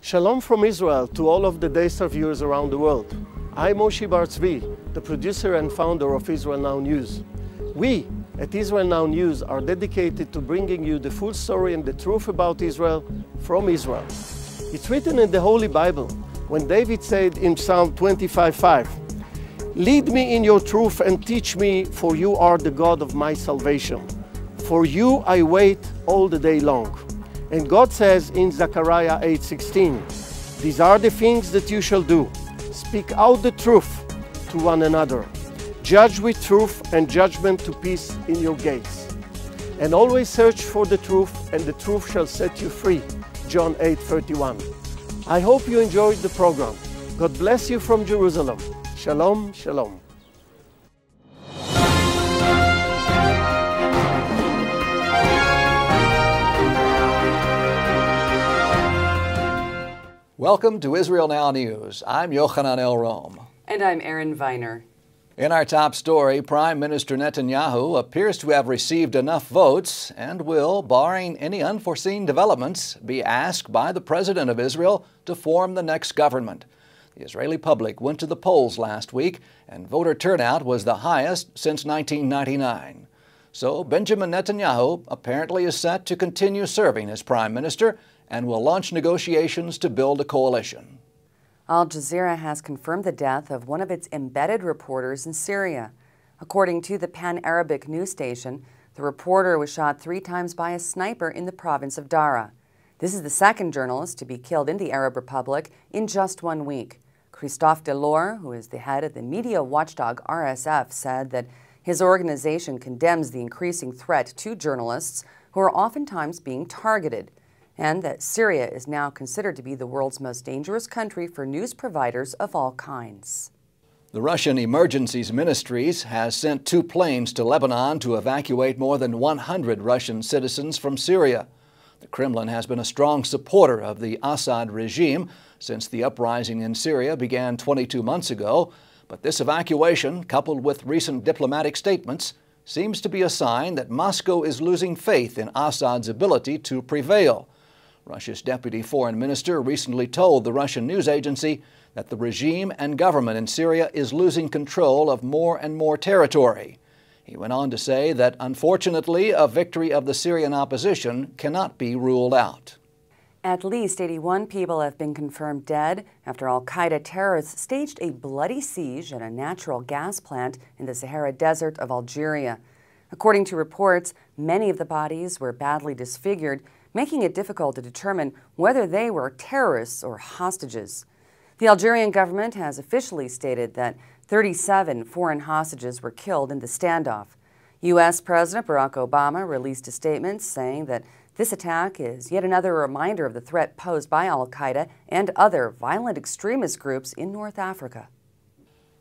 Shalom from Israel to all of the Daystar viewers around the world. I'm Moshe Bar Tzvi, the producer and founder of Israel Now News. We at Israel Now News are dedicated to bringing you the full story and the truth about Israel from Israel. It's written in the Holy Bible when David said in Psalm 25:5, "Lead me in your truth and teach me, for you are the God of my salvation. For you I wait all the day long." And God says in Zechariah 8:16, "These are the things that you shall do. Speak out the truth to one another. Judge with truth and judgment to peace in your gates. And always search for the truth, and the truth shall set you free." John 8:31. I hope you enjoyed the program. God bless you from Jerusalem. Shalom, shalom. Welcome to Israel Now News. I'm Yochanan El Rom. And I'm Erin Viner. In our top story, Prime Minister Netanyahu appears to have received enough votes and will, barring any unforeseen developments, be asked by the President of Israel to form the next government. The Israeli public went to the polls last week, and voter turnout was the highest since 1999. So Benjamin Netanyahu apparently is set to continue serving as Prime Minister and will launch negotiations to build a coalition. Al Jazeera has confirmed the death of one of its embedded reporters in Syria. According to the Pan-Arabic news station, the reporter was shot 3 times by a sniper in the province of Dara. This is the second journalist to be killed in the Arab Republic in just 1 week. Christophe Delors, who is the head of the media watchdog RSF, said that his organization condemns the increasing threat to journalists who are oftentimes being targeted, and that Syria is now considered to be the world's most dangerous country for news providers of all kinds. The Russian Emergencies Ministries has sent 2 planes to Lebanon to evacuate more than 100 Russian citizens from Syria. The Kremlin has been a strong supporter of the Assad regime since the uprising in Syria began 22 months ago, but this evacuation, coupled with recent diplomatic statements, seems to be a sign that Moscow is losing faith in Assad's ability to prevail. Russia's deputy foreign minister recently told the Russian news agency that the regime and government in Syria is losing control of more and more territory. He went on to say that, unfortunately, a victory of the Syrian opposition cannot be ruled out. At least 81 people have been confirmed dead after al-Qaeda terrorists staged a bloody siege at a natural gas plant in the Sahara Desert of Algeria. According to reports, many of the bodies were badly disfigured, making it difficult to determine whether they were terrorists or hostages. The Algerian government has officially stated that 37 foreign hostages were killed in the standoff. U.S. President Barack Obama released a statement saying that this attack is yet another reminder of the threat posed by al-Qaeda and other violent extremist groups in North Africa.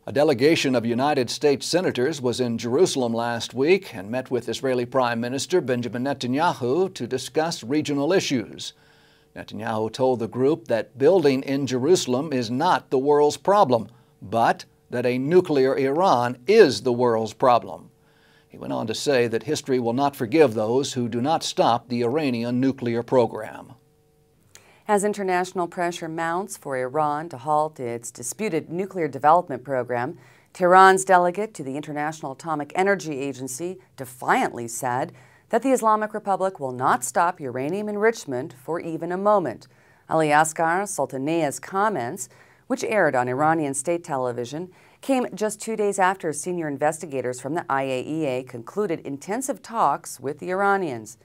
A delegation of United States senators was in Jerusalem last week and met with Israeli Prime Minister Benjamin Netanyahu to discuss regional issues. Netanyahu told the group that building in Jerusalem is not the world's problem, but that a nuclear Iran is the world's problem. He went on to say that history will not forgive those who do not stop the Iranian nuclear program. As international pressure mounts for Iran to halt its disputed nuclear development program, Tehran's delegate to the International Atomic Energy Agency defiantly said that the Islamic Republic will not stop uranium enrichment for even a moment. Ali Asghar Sultanieh's comments, which aired on Iranian state television, came just 2 days after senior investigators from the IAEA concluded intensive talks with the Iranians.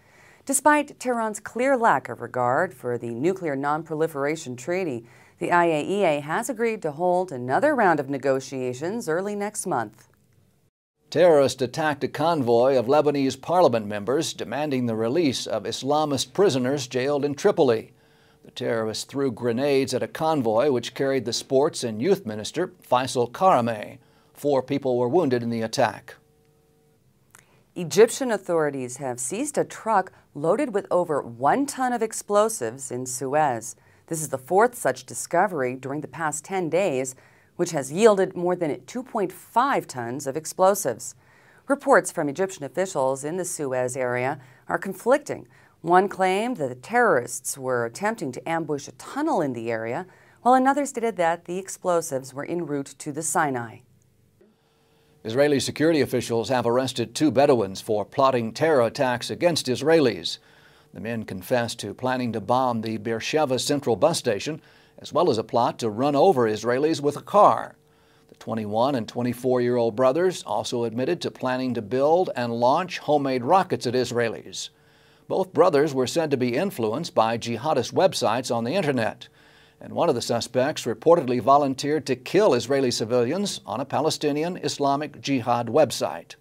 Despite Tehran's clear lack of regard for the Nuclear Non-Proliferation Treaty, the IAEA has agreed to hold another round of negotiations early next month. Terrorists attacked a convoy of Lebanese Parliament members demanding the release of Islamist prisoners jailed in Tripoli. The terrorists threw grenades at a convoy which carried the Sports and Youth Minister, Faisal Karameh. 4 people were wounded in the attack. Egyptian authorities have seized a truck loaded with over 1 ton of explosives in Suez. This is the 4th such discovery during the past 10 days, which has yielded more than 2.5 tons of explosives. Reports from Egyptian officials in the Suez area are conflicting. One claimed that the terrorists were attempting to ambush a tunnel in the area, while another stated that the explosives were en route to the Sinai. Israeli security officials have arrested 2 Bedouins for plotting terror attacks against Israelis. The men confessed to planning to bomb the Beersheba Central bus station, as well as a plot to run over Israelis with a car. The 21 and 24-year-old brothers also admitted to planning to build and launch homemade rockets at Israelis. Both brothers were said to be influenced by jihadist websites on the internet, and one of the suspects reportedly volunteered to kill Israeli civilians on a Palestinian Islamic Jihad website.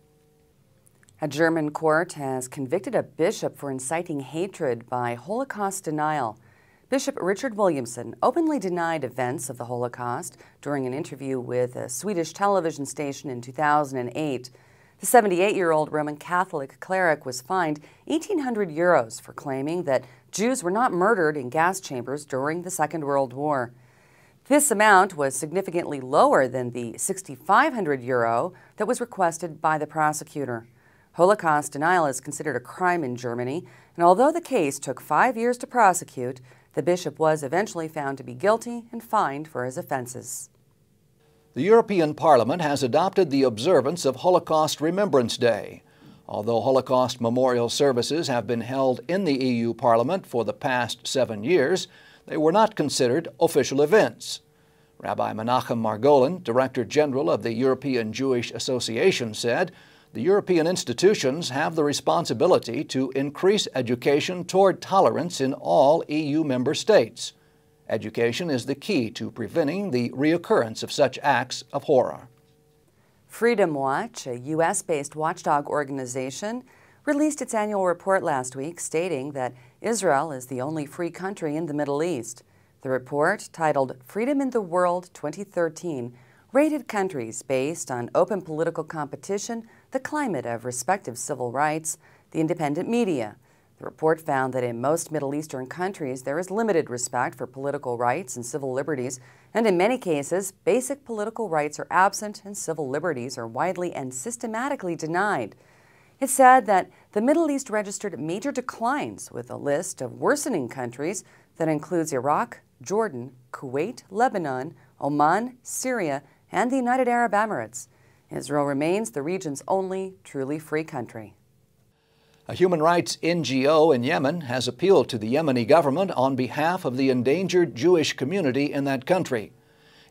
A German court has convicted a bishop for inciting hatred by Holocaust denial. Bishop Richard Williamson openly denied events of the Holocaust during an interview with a Swedish television station in 2008. The 78-year-old Roman Catholic cleric was fined 1,800 euros for claiming that Jews were not murdered in gas chambers during the Second World War. This amount was significantly lower than the 6,500 euro that was requested by the prosecutor. Holocaust denial is considered a crime in Germany, and although the case took 5 years to prosecute, the bishop was eventually found to be guilty and fined for his offenses. The European Parliament has adopted the observance of Holocaust Remembrance Day. Although Holocaust memorial services have been held in the EU Parliament for the past 7 years, they were not considered official events. Rabbi Menachem Margolin, Director General of the European Jewish Association, said, "The European institutions have the responsibility to increase education toward tolerance in all EU member states. Education is the key to preventing the reoccurrence of such acts of horror." Freedom Watch, a U.S.-based watchdog organization, released its annual report last week stating that Israel is the only free country in the Middle East. The report, titled Freedom in the World 2013, rated countries based on open political competition, the climate of respective civil rights, the independent media. The report found that in most Middle Eastern countries there is limited respect for political rights and civil liberties, and in many cases, basic political rights are absent and civil liberties are widely and systematically denied. It said that the Middle East registered major declines with a list of worsening countries that includes Iraq, Jordan, Kuwait, Lebanon, Oman, Syria, and the United Arab Emirates. Israel remains the region's only truly free country. A human rights NGO in Yemen has appealed to the Yemeni government on behalf of the endangered Jewish community in that country.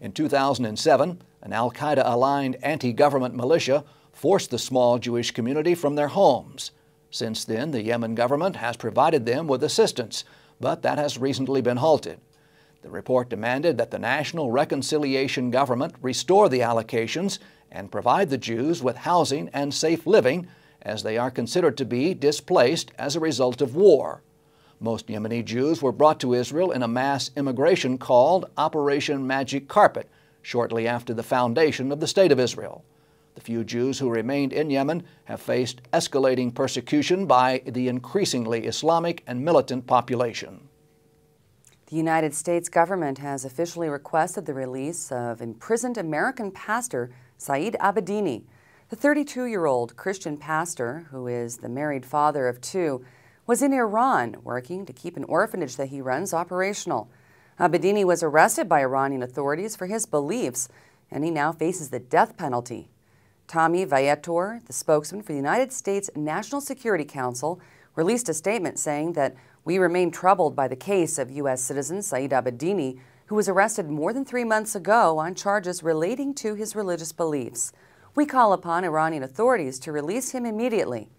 In 2007, an al-Qaeda-aligned anti-government militia forced the small Jewish community from their homes. Since then, the Yemen government has provided them with assistance, but that has recently been halted. The report demanded that the National Reconciliation Government restore the allocations and provide the Jews with housing and safe living, as they are considered to be displaced as a result of war. Most Yemeni Jews were brought to Israel in a mass immigration called Operation Magic Carpet, shortly after the foundation of the State of Israel. The few Jews who remained in Yemen have faced escalating persecution by the increasingly Islamic and militant population. The United States government has officially requested the release of imprisoned American pastor Pastor Abedinis. The 32-year-old Christian pastor, who is the married father of 2, was in Iran working to keep an orphanage that he runs operational. Abedinis was arrested by Iranian authorities for his beliefs, and he now faces the death penalty. Tommy Viator, the spokesman for the United States National Security Council, released a statement saying that we remain troubled by the case of U.S. citizen Pastor Abedinis, who was arrested more than 3 months ago on charges relating to his religious beliefs. We call upon Iranian authorities to release him immediately.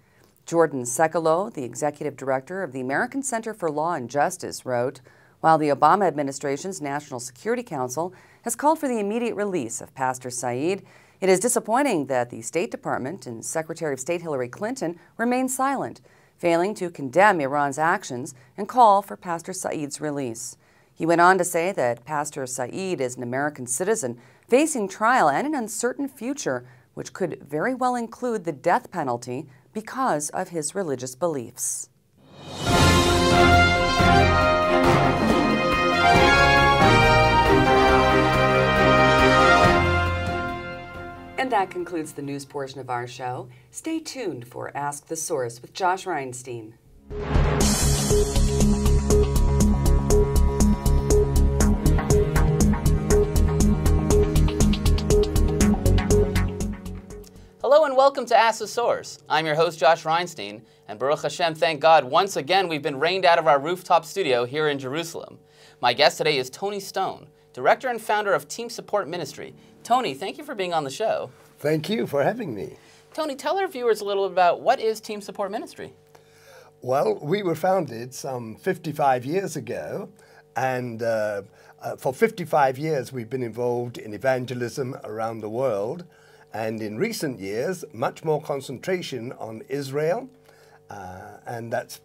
Jordan Sekalo, the executive director of the American Center for Law and Justice, wrote, while the Obama administration's National Security Council has called for the immediate release of Pastor Saeed, it is disappointing that the State Department and Secretary of State Hillary Clinton remain silent, failing to condemn Iran's actions and call for Pastor Saeed's release. He went on to say that Pastor Saeed is an American citizen facing trial and an uncertain future, which could very well include the death penalty because of his religious beliefs. And that concludes the news portion of our show. Stay tuned for Ask the Source with Josh Reinstein. Hello and welcome to Ask the Source. I'm your host, Josh Reinstein, and Baruch Hashem, thank God, once again we've been rained out of our rooftop studio here in Jerusalem. My guest today is Tony Stone, director and founder of Team Support Ministry. Tony, thank you for being on the show. Thank you for having me. Tony, tell our viewers a little bit about what is Team Support Ministry? Well, we were founded some 55 years ago, and for 55 years we've been involved in evangelism around the world. And in recent years, much more concentration on Israel, and that's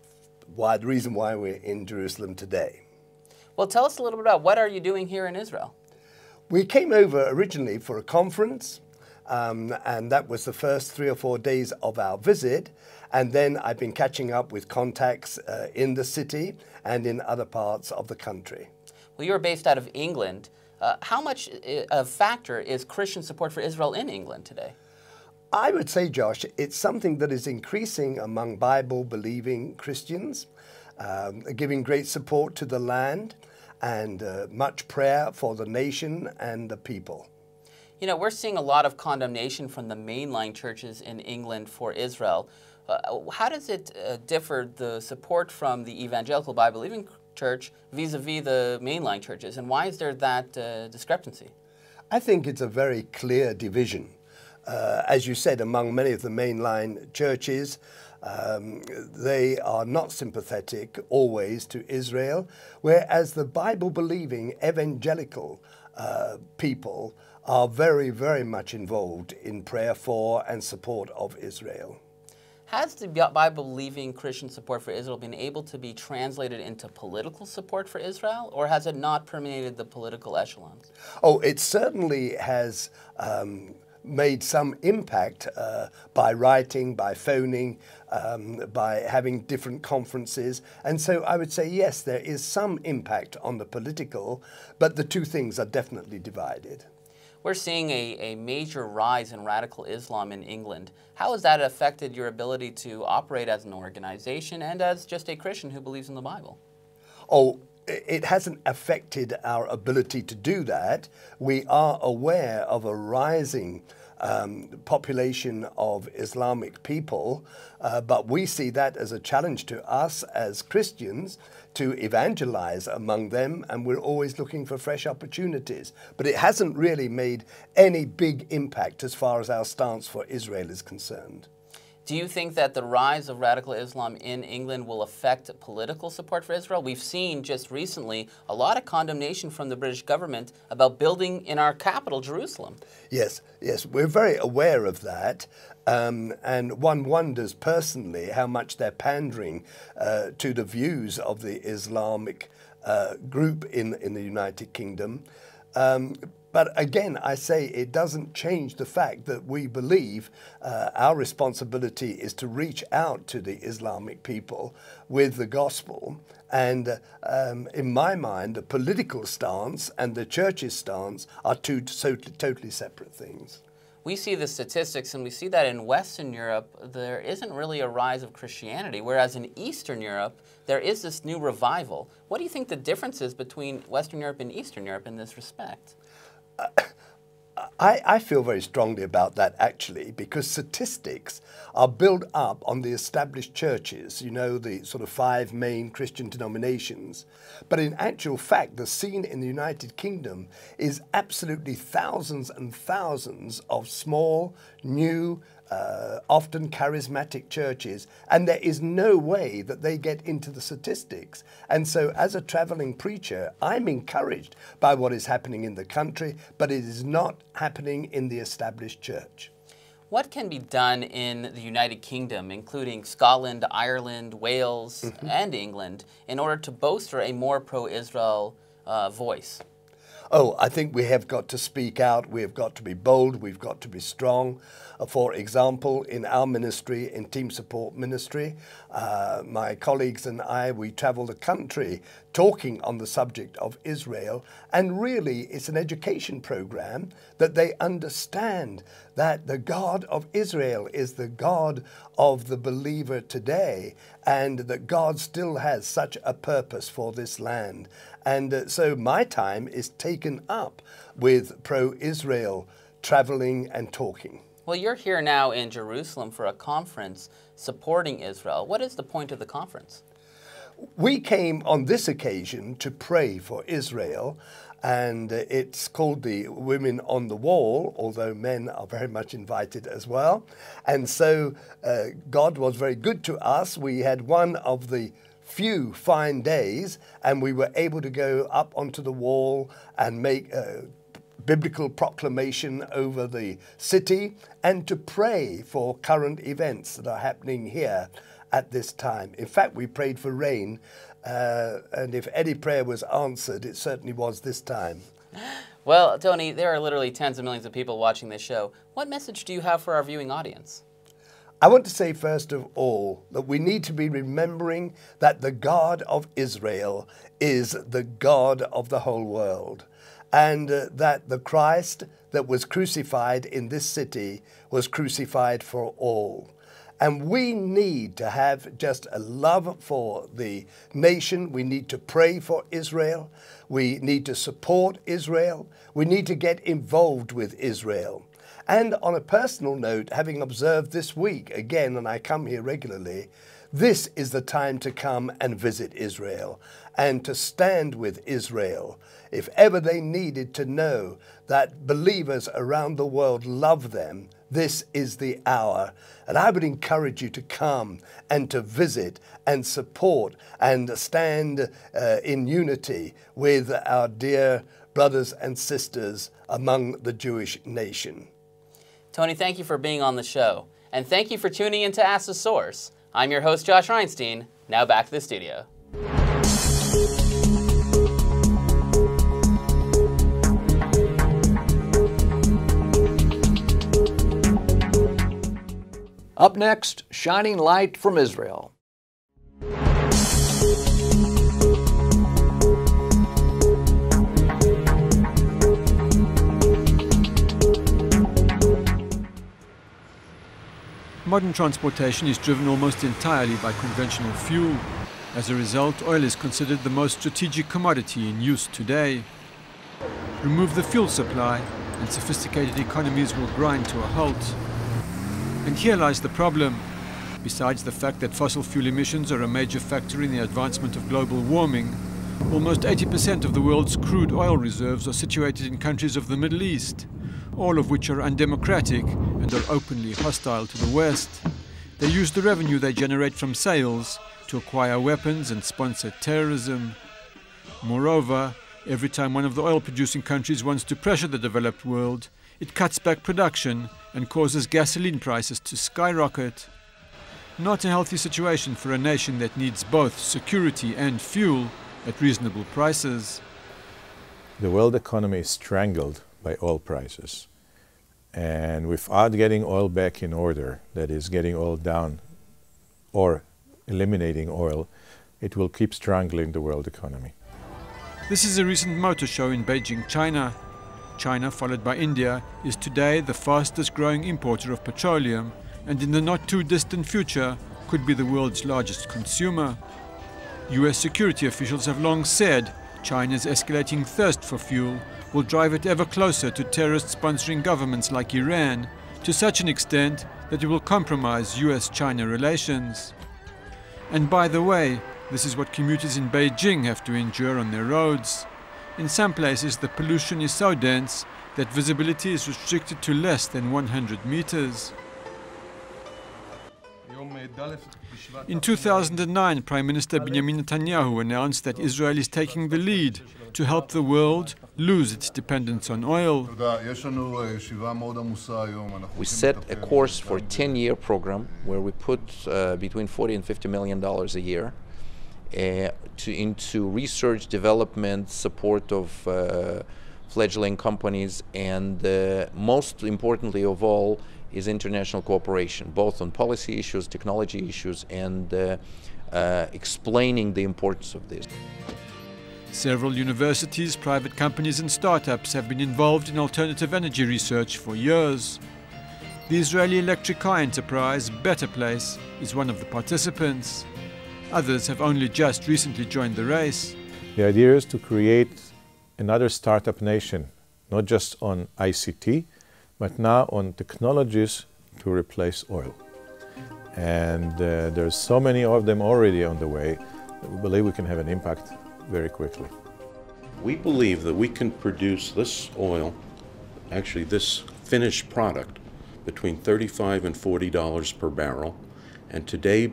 the reason why we're in Jerusalem today. Well, tell us a little bit about what are you doing here in Israel? We came over originally for a conference, and that was the first 3 or 4 days of our visit. And then I've been catching up with contacts in the city and in other parts of the country. Well, you're based out of England. How much a factor is Christian support for Israel in England today? I would say, Josh, it's something that is increasing among Bible-believing Christians, giving great support to the land and much prayer for the nation and the people. You know, we're seeing a lot of condemnation from the mainline churches in England for Israel. How does it differ, the support from the evangelical Bible-believing church vis-a-vis the mainline churches, and why is there that discrepancy? I think it's a very clear division. As you said, among many of the mainline churches, they are not sympathetic always to Israel, whereas the Bible-believing evangelical people are very, very much involved in prayer for and support of Israel. Has the Bible-believing Christian support for Israel been able to be translated into political support for Israel, or has it not permeated the political echelons? Oh, it certainly has made some impact by writing, by phoning, by having different conferences. And so I would say, yes, there is some impact on the political, but the two things are definitely divided. We're seeing a major rise in radical Islam in England. How has that affected your ability to operate as an organization and as just a Christian who believes in the Bible? Oh, it hasn't affected our ability to do that. We are aware of a rising population of Islamic people, but we see that as a challenge to us as Christians to evangelize among them, and we're always looking for fresh opportunities. But it hasn't really made any big impact as far as our stance for Israel is concerned. Do you think that the rise of radical Islam in England will affect political support for Israel? We've seen just recently a lot of condemnation from the British government about building in our capital, Jerusalem. Yes, we're very aware of that. And one wonders personally how much they're pandering to the views of the Islamic group in the United Kingdom. But again, I say it doesn't change the fact that we believe our responsibility is to reach out to the Islamic people with the gospel. And in my mind, the political stance and the church's stance are two totally separate things. We see the statistics, and we see that in Western Europe, there isn't really a rise of Christianity, whereas in Eastern Europe, there is this new revival. What do you think the difference is between Western Europe and Eastern Europe in this respect? I feel very strongly about that, actually, because statistics are built up on the established churches, you know, the sort of 5 main Christian denominations. But in actual fact, the scene in the United Kingdom is absolutely thousands and thousands of small, new, often charismatic churches, and there is no way that they get into the statistics. And so as a traveling preacher, I'm encouraged by what is happening in the country, but it is not happening in the established church. What can be done in the United Kingdom, including Scotland, Ireland, Wales, and England, in order to bolster a more pro-Israel voice? Oh, I think we have got to speak out, we have got to be bold, we've got to be strong. For example, in our ministry, in Team Support Ministry, my colleagues and I, we travel the country talking on the subject of Israel, and really it's an education program that they understand that the God of Israel is the God of the believer today, and that God still has such a purpose for this land. And so my time is taken up with pro-Israel traveling and talking. Well, you're here now in Jerusalem for a conference supporting Israel. What is the point of the conference? We came on this occasion to pray for Israel, and it's called the Women on the Wall, although men are very much invited as well. And so God was very good to us. We had one of the few fine days, and we were able to go up onto the wall and make biblical proclamation over the city and to pray for current events that are happening here at this time. In fact, we prayed for rain, and if any prayer was answered, it certainly was this time. Well, Tony, there are literally tens of millions of people watching this show. What message do you have for our viewing audience? I want to say, first of all, that we need to be remembering that the God of Israel is the God of the whole world, and that the Christ that was crucified in this city was crucified for all. And we need to have just a love for the nation. We need to pray for Israel. We need to support Israel. We need to get involved with Israel. And on a personal note, having observed this week, again, and I come here regularly, this is the time to come and visit Israel and to stand with Israel. If ever they needed to know that believers around the world love them, this is the hour. And I would encourage you to come and to visit and support and stand in unity with our dear brothers and sisters among the Jewish nation. Tony, thank you for being on the show. And thank you for tuning in to Ask the Source. I'm your host, Josh Reinstein. Now back to the studio. Up next, shining light from Israel. Modern transportation is driven almost entirely by conventional fuel. As a result, oil is considered the most strategic commodity in use today. Remove the fuel supply, and sophisticated economies will grind to a halt. And here lies the problem. Besides the fact that fossil fuel emissions are a major factor in the advancement of global warming, almost 80% of the world's crude oil reserves are situated in countries of the Middle East, all of which are undemocratic and are openly hostile to the West. They use the revenue they generate from sales to acquire weapons and sponsor terrorism. Moreover, every time one of the oil-producing countries wants to pressure the developed world, it cuts back production and causes gasoline prices to skyrocket. Not a healthy situation for a nation that needs both security and fuel at reasonable prices. The world economy is strangled by oil prices. And without getting oil back in order, that is, getting oil down or eliminating oil, it will keep strangling the world economy. This is a recent motor show in Beijing, China. China, followed by India, is today the fastest growing importer of petroleum, and in the not too distant future could be the world's largest consumer. US security officials have long said China's escalating thirst for fuel will drive it ever closer to terrorist-sponsoring governments like Iran, to such an extent that it will compromise US-China relations. And by the way, this is what commuters in Beijing have to endure on their roads. In some places, the pollution is so dense that visibility is restricted to less than 100 meters. In 2009, Prime Minister Benjamin Netanyahu announced that Israel is taking the lead to help the world lose its dependence on oil. We set a course for a 10-year program where we put between $40 and $50 million a year into research, development, support of fledgling companies, and most importantly of all is international cooperation, both on policy issues, technology issues, and explaining the importance of this. Several universities, private companies and startups have been involved in alternative energy research for years. The Israeli electric car enterprise, Better Place, is one of the participants. Others have only just recently joined the race. The idea is to create another startup nation, not just on ICT, but now on technologies to replace oil. And there's so many of them already on the way that we believe we can have an impact very quickly. We believe that we can produce this oil, actually this finished product, between $35 and $40 per barrel, and today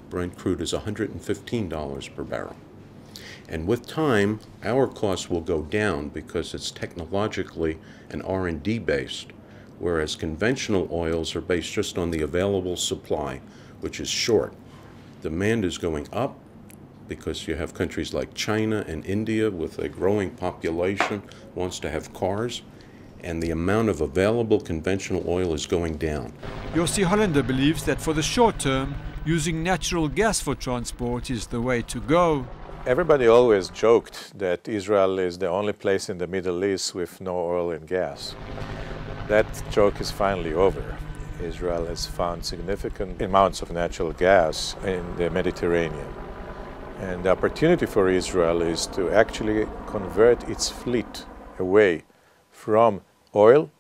Brent crude is $115 per barrel. And with time, our costs will go down because it's technologically and R&D based, whereas conventional oils are based just on the available supply, which is short. Demand is going up because you have countries like China and India with a growing population wants to have cars, and the amount of available conventional oil is going down. Yossi Hollander believes that for the short term, using natural gas for transport is the way to go. Everybody always joked that Israel is the only place in the Middle East with no oil and gas. That joke is finally over. Israel has found significant amounts of natural gas in the Mediterranean. And the opportunity for Israel is to actually convert its fleet away from oil,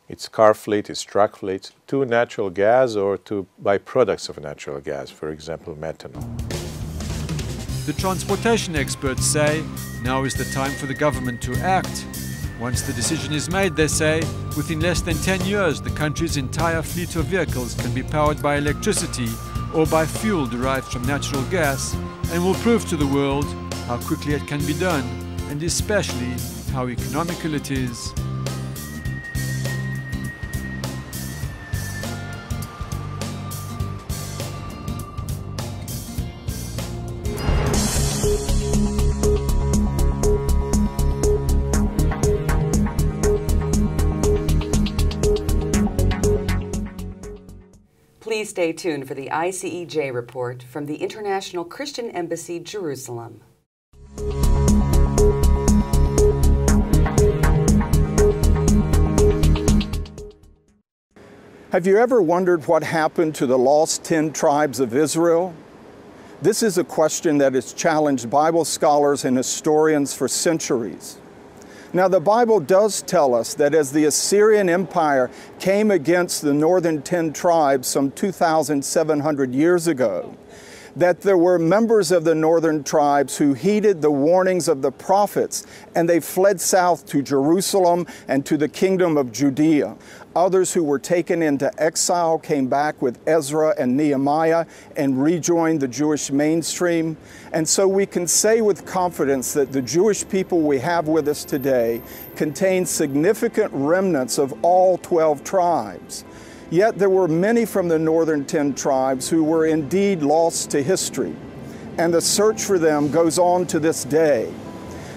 its car fleet, its truck fleet, to natural gas or to byproducts of natural gas, for example, methanol. The transportation experts say now is the time for the government to act. Once the decision is made, they say, within less than 10 years, the country's entire fleet of vehicles can be powered by electricity or by fuel derived from natural gas, and will prove to the world how quickly it can be done, and especially how economical it is. Please stay tuned for the ICEJ report from the International Christian Embassy, Jerusalem. Have you ever wondered what happened to the lost 10 tribes of Israel? This is a question that has challenged Bible scholars and historians for centuries. Now, the Bible does tell us that as the Assyrian Empire came against the northern 10 tribes some 2,700 years ago, that there were members of the northern tribes who heeded the warnings of the prophets, and they fled south to Jerusalem and to the kingdom of Judea. Others who were taken into exile came back with Ezra and Nehemiah and rejoined the Jewish mainstream. And so we can say with confidence that the Jewish people we have with us today contain significant remnants of all 12 tribes. Yet there were many from the northern 10 tribes who were indeed lost to history, and the search for them goes on to this day.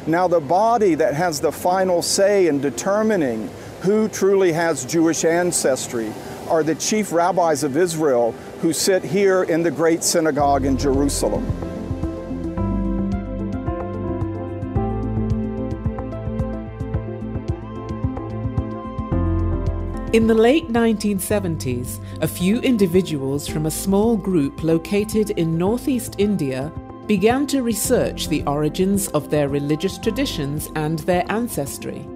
Now, the body that has the final say in determining who truly has Jewish ancestry are the chief rabbis of Israel who sit here in the great synagogue in Jerusalem. In the late 1970s, a few individuals from a small group located in northeast India began to research the origins of their religious traditions and their ancestry.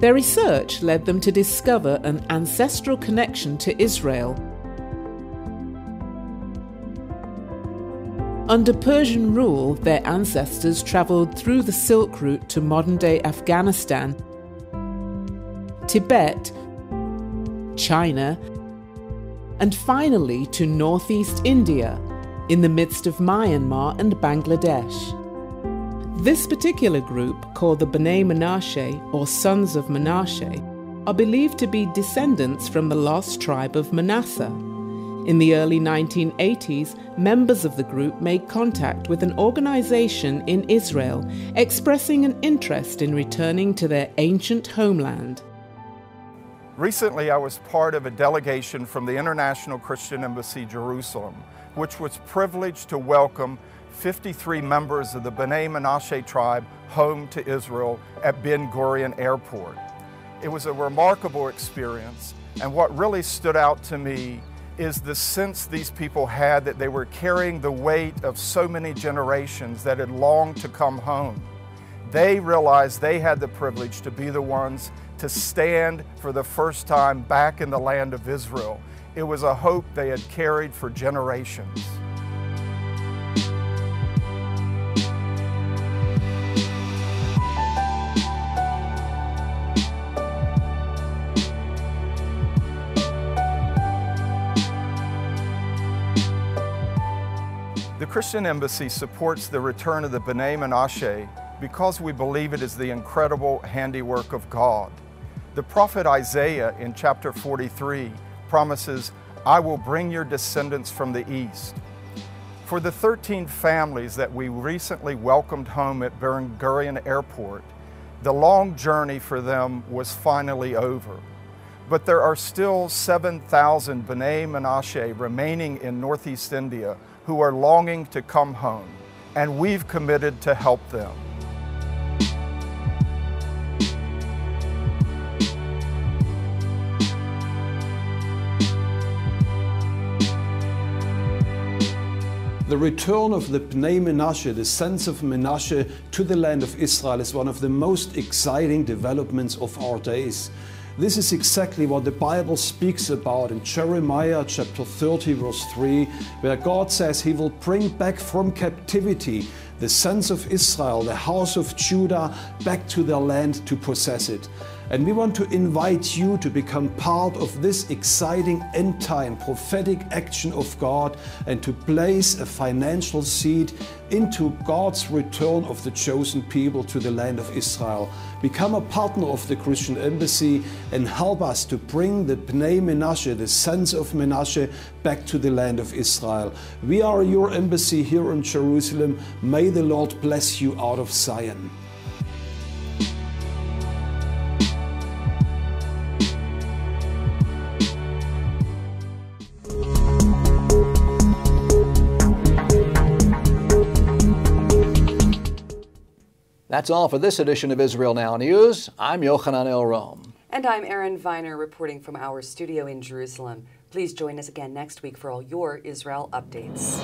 Their research led them to discover an ancestral connection to Israel. Under Persian rule, their ancestors traveled through the Silk Route to modern-day Afghanistan, Tibet, China, and finally to northeast India, in the midst of Myanmar and Bangladesh. This particular group, called the Bnei Menashe, or Sons of Menashe, are believed to be descendants from the lost tribe of Manasseh. In the early 1980s, members of the group made contact with an organization in Israel expressing an interest in returning to their ancient homeland. Recently, I was part of a delegation from the International Christian Embassy, Jerusalem, which was privileged to welcome 53 members of the B'nai Menashe tribe home to Israel at Ben Gurion Airport. It was a remarkable experience, and what really stood out to me is the sense these people had that they were carrying the weight of so many generations that had longed to come home. They realized they had the privilege to be the ones to stand for the first time back in the land of Israel. It was a hope they had carried for generations. The Christian Embassy supports the return of the B'nai Menashe because we believe it is the incredible handiwork of God. The prophet Isaiah in chapter 43 promises, "I will bring your descendants from the east." For the 13 families that we recently welcomed home at Ben Gurion Airport, the long journey for them was finally over. But there are still 7,000 B'nai Menashe remaining in Northeast India who are longing to come home, and we've committed to help them. The return of the B'nai Menashe, the sons of Menashe, to the land of Israel is one of the most exciting developments of our days. This is exactly what the Bible speaks about in Jeremiah chapter 30 verse 3, where God says He will bring back from captivity the sons of Israel, the house of Judah, back to their land to possess it. And we want to invite you to become part of this exciting end-time prophetic action of God and to place a financial seed into God's return of the chosen people to the land of Israel. Become a partner of the Christian Embassy and help us to bring the B'nai Menashe, the sons of Menashe, back to the land of Israel. We are your embassy here in Jerusalem. May the Lord bless you out of Zion. That's all for this edition of Israel Now News. I'm Yochanan El-Rom. And I'm Erin Viner reporting from our studio in Jerusalem. Please join us again next week for all your Israel updates.